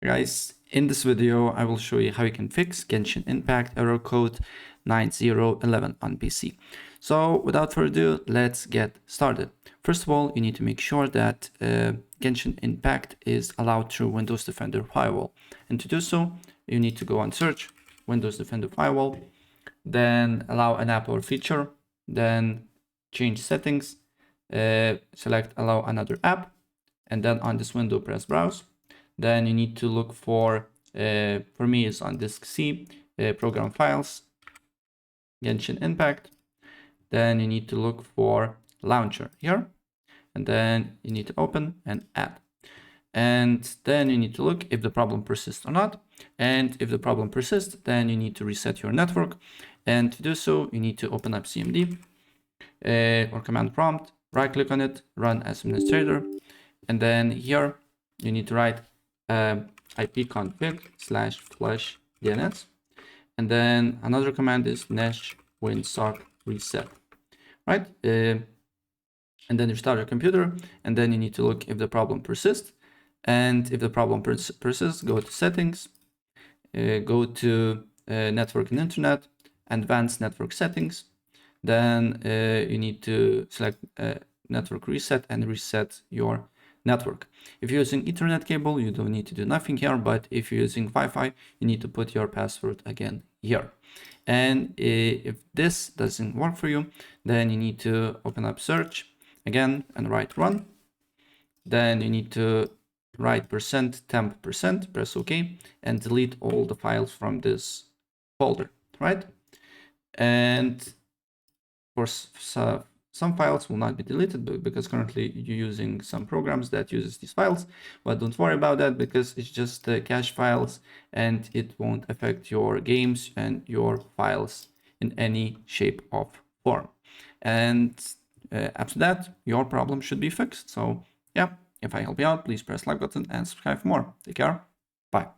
Guys, in this video, I will show you how you can fix Genshin Impact error code 9011 on PC. So without further ado, let's get started. First of all, you need to make sure that Genshin Impact is allowed through Windows Defender Firewall. And to do so, you need to go and search Windows Defender Firewall, then allow an app or feature, then change settings, select allow another app, and then on this window, press browse. Then you need to look for me is on disk C, program files, Genshin Impact. Then you need to look for launcher here, and then you need to open and add. And then you need to look if the problem persists or not. And if the problem persists, then you need to reset your network. And to do so, you need to open up CMD or command prompt, right click on it, run as administrator. And then here you need to write ipconfig/flush DNS. And then another command is nesh winsock reset, right? And then restart your computer, and then you need to look if the problem persists. And if the problem persists, go to settings, go to network and internet, advanced network settings. Then you need to select network reset and reset your network. If you're using Ethernet cable, you don't need to do nothing here, but if you're using Wi-Fi, you need to put your password again here. And if this doesn't work for you, then you need to open up search again and write run. Then you need to write %temp%, press OK, and delete all the files from this folder, right? And for some files will not be deleted because currently you're using some programs that uses these files, but don't worry about that because it's just cache files and it won't affect your games and your files in any shape or form. And after that, your problem should be fixed. So yeah, if I help you out, please press like button and subscribe for more. Take care. Bye.